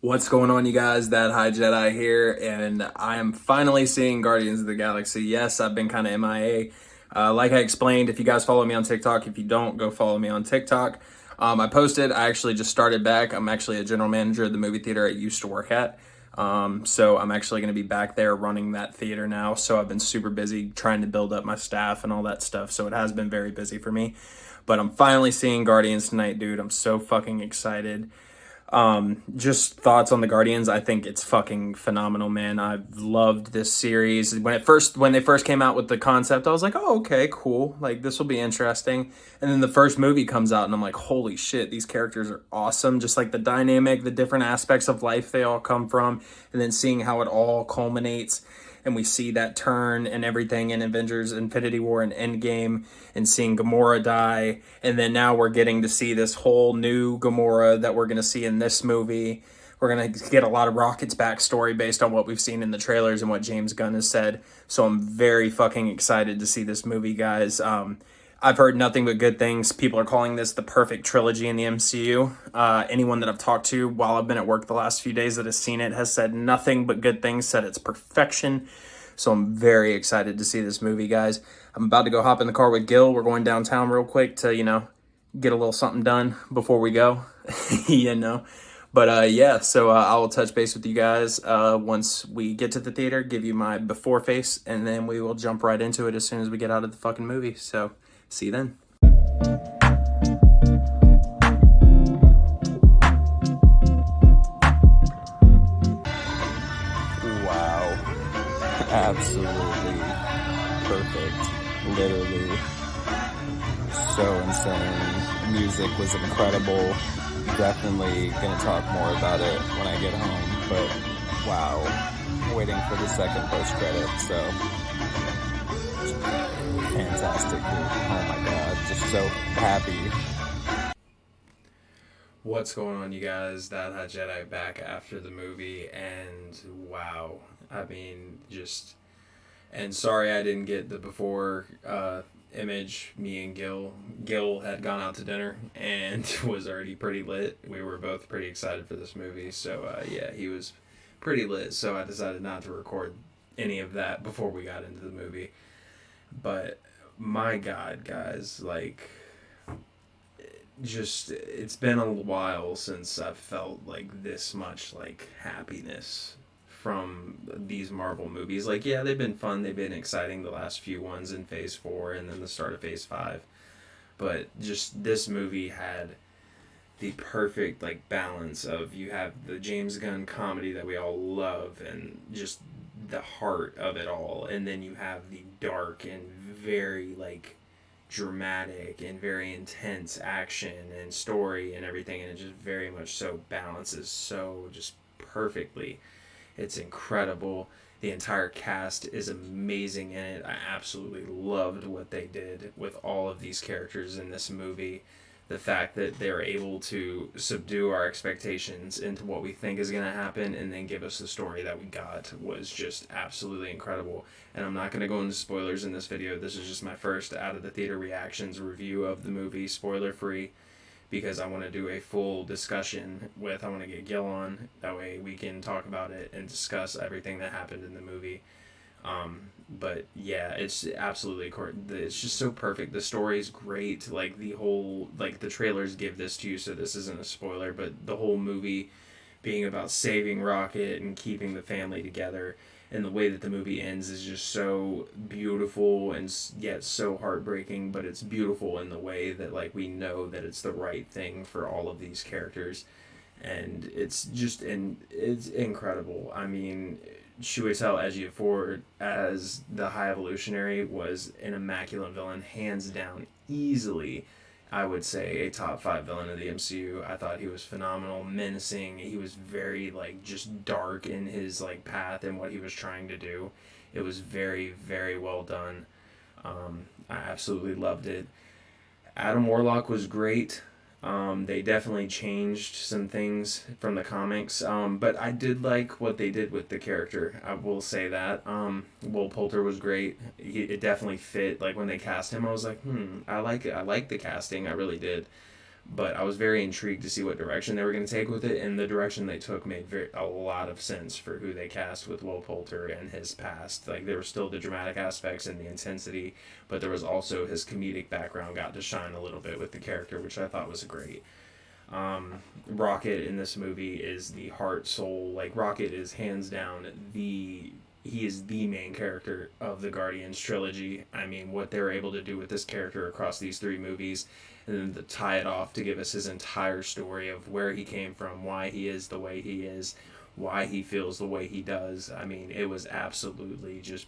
What's going on, you guys? That High Jedi here, and I am finally seeing Guardians of the Galaxy. Yes, I've been kind of MIA. Like I explained, if you guys follow me on TikTok, if you don't, go follow me on TikTok. I posted, I actually just started back. I'm actually a general manager of the movie theater I used to work at. So I'm actually going to be back there running that theater now. So I've been super busy trying to build up my staff and all that stuff. So it has been very busy for me. But I'm finally seeing Guardians tonight, dude. I'm so fucking excited. Just thoughts on the Guardians. I think it's fucking phenomenal, man. I've loved this series. When they first came out with the concept, I was like, oh, okay, cool. Like, this will be interesting. And then the first movie comes out and I'm like, holy shit, these characters are awesome. Just like the dynamic, the different aspects of life they all come from, and then seeing how it all culminates and we see that turn and everything in Avengers Infinity War and Endgame, and seeing Gamora die, and then now we're getting to see this whole new Gamora that we're going to see in this movie. We're going to get a lot of Rocket's backstory based on what we've seen in the trailers and what James Gunn has said. So I'm very fucking excited to see this movie, guys. I've heard nothing but good things. People are calling this the perfect trilogy in the MCU. Anyone that I've talked to while I've been at work the last few days that has seen it has said nothing but good things, said it's perfection. So I'm very excited to see this movie, guys. I'm about to go hop in the car with Gil. We're going downtown real quick to, get a little something done before we go, you know. But yeah, so I will touch base with you guys once we get to the theater, give you my before face, and then we will jump right into it as soon as we get out of the fucking movie. So see you then. Wow. Absolutely perfect. Literally so insane. Music was incredible. Definitely gonna talk more about it when I get home, but wow. Waiting for the second post credit, so fantastic, dude. Oh my god, just so happy. What's going on, you guys? That had Jedi back after the movie, and wow. I mean, just. And sorry I didn't get the before image. Me and Gil had gone out to dinner and was already pretty lit. We were both pretty excited for this movie, so yeah, he was pretty lit. So I decided not to record any of that before we got into the movie. But my God, guys, like, just it's been a while since I've felt like this much like happiness from these Marvel movies. Like, yeah, they've been fun, they've been exciting, the last few ones in Phase 4 and then the start of Phase 5. But just this movie had the perfect like balance of, you have the James Gunn comedy that we all love and just the heart of it all, and then you have the dark and very like dramatic and very intense action and story and everything, and it just very much so balances so just perfectly. It's incredible. The entire cast is amazing in it. I absolutely loved what they did with all of these characters in this movie. The fact that they're able to subdue our expectations into what we think is going to happen and then give us the story that we got was just absolutely incredible. And I'm not going to go into spoilers in this video. This is just my first out of the theater reactions review of the movie, spoiler free, because I want to do a full discussion I want to get Gil on. That way we can talk about it and discuss everything that happened in the movie. But yeah, it's absolutely, it's just so perfect. The story's great. Like, the trailers give this to you, so this isn't a spoiler, but the whole movie being about saving Rocket and keeping the family together, and the way that the movie ends is just so beautiful and yet so heartbreaking, but it's beautiful in the way that like we know that it's the right thing for all of these characters, and it's incredible. I mean, Chiwetel Ejiofor as the High Evolutionary was an immaculate villain, hands down, easily. I would say a top 5 villain of the MCU. I thought he was phenomenal, menacing. He was very like just dark in his like path and what he was trying to do. It was very, very well done. I absolutely loved it. Adam Warlock was great. They definitely changed some things from the comics, but I did like what they did with the character. I will say that. Will Poulter was great. It definitely fit. Like when they cast him, I was like, I like it. I like the casting. I really did. but I was very intrigued to see what direction they were going to take with it, and the direction they took made a lot of sense for who they cast with Will Poulter and his past. Like, there were still the dramatic aspects and the intensity, but there was also his comedic background got to shine a little bit with the character, which I thought was great. Rocket in this movie is the heart, soul. Like, Rocket is hands down he is the main character of the Guardians trilogy. I mean, what they're able to do with this character across these three movies, and then to tie it off to give us his entire story of where he came from, why he is the way he is, why he feels the way he does. I mean, it was absolutely just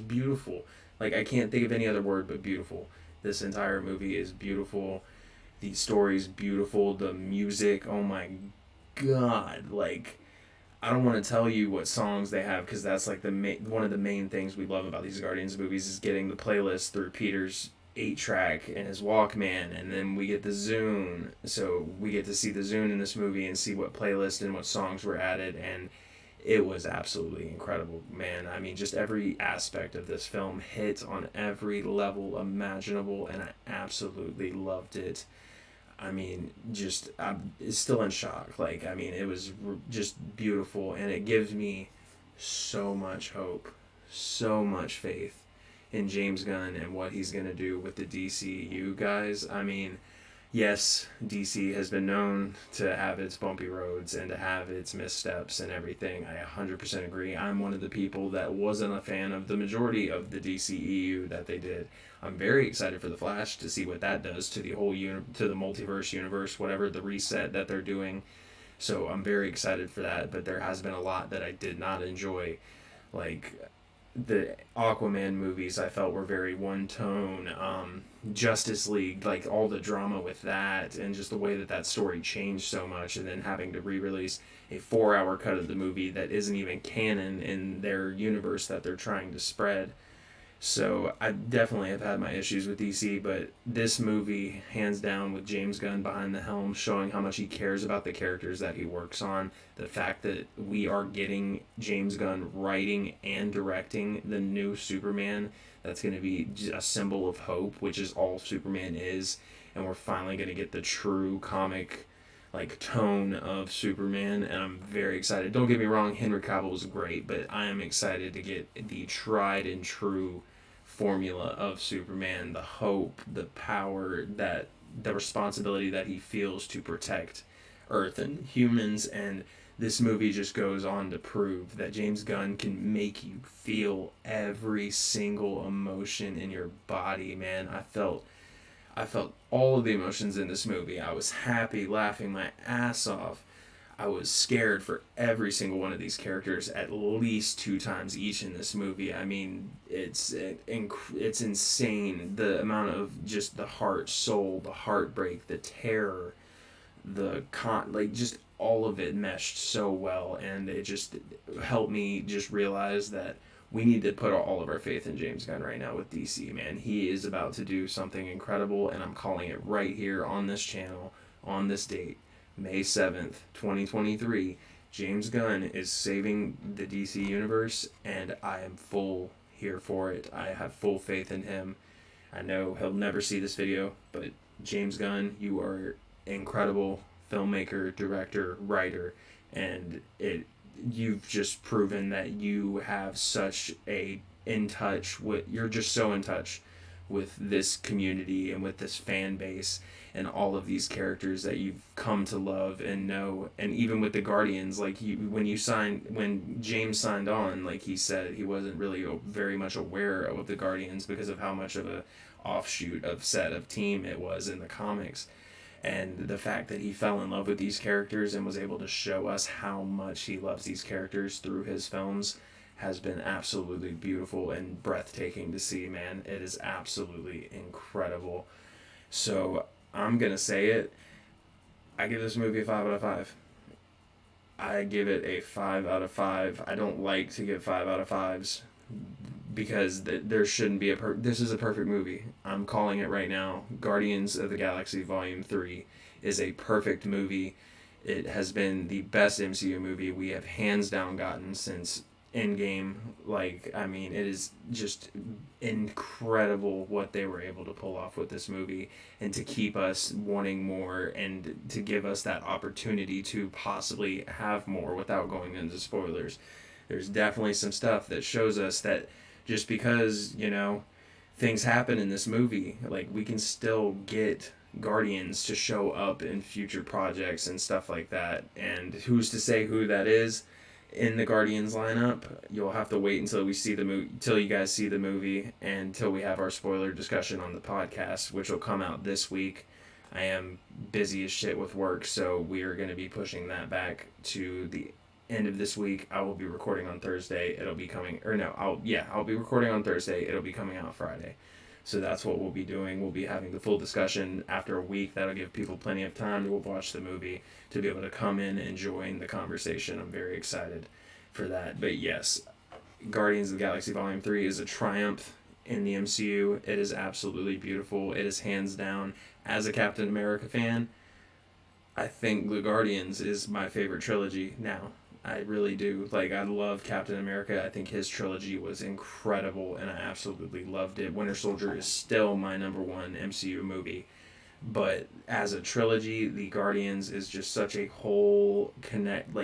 beautiful. Like, I can't think of any other word but beautiful. This entire movie is beautiful. The story's beautiful. The music, oh my god, like, I don't want to tell you what songs they have, because that's like one of the main things we love about these Guardians movies is getting the playlist through Peter's 8-track and his Walkman, and then we get the Zune. So we get to see the Zune in this movie and see what playlist and what songs were added, and it was absolutely incredible, man. I mean, just every aspect of this film hit on every level imaginable, and I absolutely loved it. I mean, I'm still in shock. Like, I mean, it was just beautiful, and it gives me so much hope, so much faith in James Gunn and what he's going to do with the DCU guys. I mean, yes, DC has been known to have its bumpy roads and to have its missteps and everything. I 100% agree. I'm one of the people that wasn't a fan of the majority of the DCEU that they did. I'm very excited for The Flash to see what that does to the whole to the multiverse universe, whatever the reset that they're doing. So I'm very excited for that, but there has been a lot that I did not enjoy. Like, the Aquaman movies I felt were very one tone. Justice League, like, all the drama with that and just the way that story changed so much, and then having to re-release a 4-hour cut of the movie that isn't even canon in their universe that they're trying to spread. So I definitely have had my issues with DC, but this movie, hands down, with James Gunn behind the helm, showing how much he cares about the characters that he works on, the fact that we are getting James Gunn writing and directing the new Superman, that's going to be a symbol of hope, which is all Superman is, and we're finally going to get the true comic, like, tone of Superman, and I'm very excited. Don't get me wrong, Henry Cavill was great, but I am excited to get the tried and true formula of Superman, the hope, the power, that the responsibility that he feels to protect Earth and humans. And this movie just goes on to prove that James Gunn can make you feel every single emotion in your body, man. I felt all of the emotions in this movie. I was happy, laughing my ass off. I was scared for every single one of these characters at least 2 times each in this movie. I mean, it's insane, the amount of just the heart, soul, the heartbreak, the terror, like, just all of it meshed so well, and it just helped me just realize that we need to put all of our faith in James Gunn right now with DC, man. He is about to do something incredible, and I'm calling it right here on this channel, on this date. May 7th, 2023, James Gunn is saving the DC Universe, and I am full here for it. I have full faith in him. I know he'll never see this video, but James Gunn, you are incredible filmmaker, director, writer, and you've just proven that you have you're just so in touch with this community and with this fan base and all of these characters that you've come to love and know. And even with the Guardians, like, when James signed on, like he said, he wasn't really very much aware of the Guardians because of how much of a offshoot of team it was in the comics. And the fact that he fell in love with these characters and was able to show us how much he loves these characters through his films has been absolutely beautiful and breathtaking to see, man. It is absolutely incredible. So I'm going to say it. I give this movie a 5 out of 5. I give it a 5 out of 5. I don't like to give 5 out of 5s because there shouldn't be this is a perfect movie. I'm calling it right now. Guardians of the Galaxy Volume 3 is a perfect movie. It has been the best MCU movie we have hands down gotten since Endgame. Like, I mean, it is just incredible what they were able to pull off with this movie, and to keep us wanting more, and to give us that opportunity to possibly have more without going into spoilers. There's definitely some stuff that shows us that just because, things happen in this movie, like, we can still get Guardians to show up in future projects and stuff like that. And who's to say who that is in the Guardians lineup? You'll have to wait until we see the movie, till you guys see the movie, and until we have our spoiler discussion on the podcast, which will come out this week. I am busy as shit with work, so we are going to be pushing that back to the end of this week. I will be recording on Thursday. It'll be coming, or no, I'll be recording on Thursday. It'll be coming out Friday. So that's what we'll be doing. We'll be having the full discussion after a week. That'll give people plenty of time to watch the movie, to be able to come in and join the conversation. I'm very excited for that. But yes, Guardians of the Galaxy Volume 3 is a triumph in the MCU. It is absolutely beautiful. It is hands down, as a Captain America fan, I think the Guardians is my favorite trilogy now. I really do. Like, I love Captain America. I think his trilogy was incredible, and I absolutely loved it. Winter Soldier is still my number one MCU movie. But as a trilogy, The Guardians is just such a whole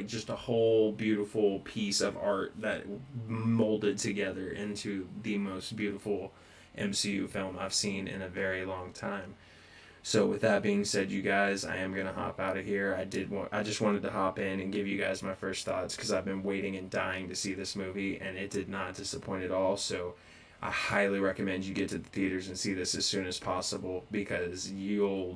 just a whole beautiful piece of art that molded together into the most beautiful MCU film I've seen in a very long time. So with that being said, you guys, I am gonna hop out of here. I just wanted to hop in and give you guys my first thoughts, because I've been waiting and dying to see this movie, and it did not disappoint at all. So I highly recommend you get to the theaters and see this as soon as possible, because you'll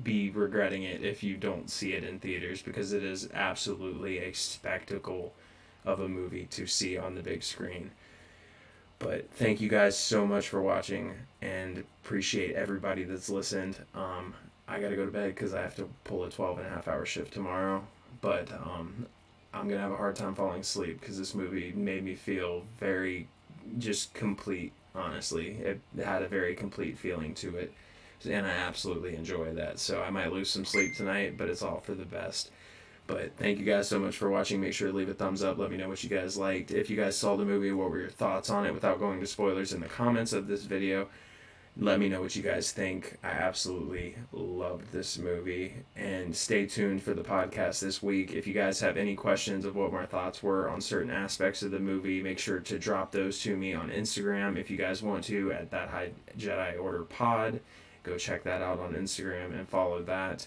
be regretting it if you don't see it in theaters, because it is absolutely a spectacle of a movie to see on the big screen. But thank you guys so much for watching, and appreciate everybody that's listened. I got to go to bed because I have to pull a 12-and-a-half-hour shift tomorrow. But I'm going to have a hard time falling asleep, because this movie made me feel very just complete, honestly. It had a very complete feeling to it, and I absolutely enjoy that. So I might lose some sleep tonight, but it's all for the best. But thank you guys so much for watching. Make sure to leave a thumbs up. Let me know what you guys liked. If you guys saw the movie, what were your thoughts on it, without going to spoilers, in the comments of this video. Let me know what you guys think. I absolutely loved this movie. And stay tuned for the podcast this week. If you guys have any questions of what my thoughts were on certain aspects of the movie, make sure to drop those to me on Instagram if you guys want to, at That High Jedi Order Pod. Go check that out on Instagram and follow that.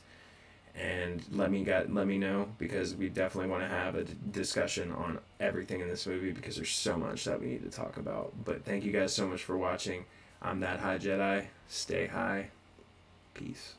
And let me know, because we definitely want to have a discussion on everything in this movie, because there's so much that we need to talk about. But thank you guys so much for watching. I'm That High Jedi. Stay high. Peace.